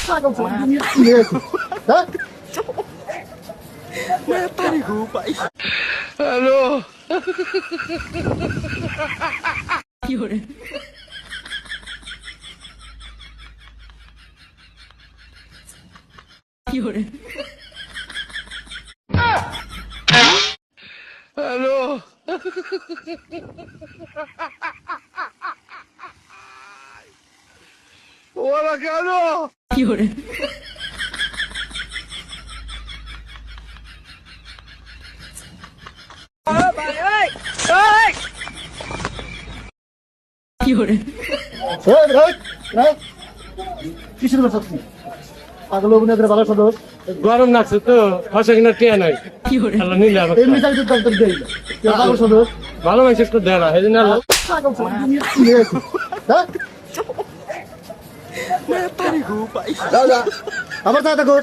পাগল হ্যাঁ hello hello ওরা কেন কিসের কথা পাগল অভিনেত্রী ভালো সদস্য গরম লাগছে তো হসে কিনা টিয়া নাই আল্লাহ নিলে আমাকে এমনি চাকরি ডাক্তার দেই পাগল সদস্য ভালো মানুষ একটু দেয় না এই জন্য আল্লাহ পাগল হ্যাঁ যা যা আবার তাই থাকো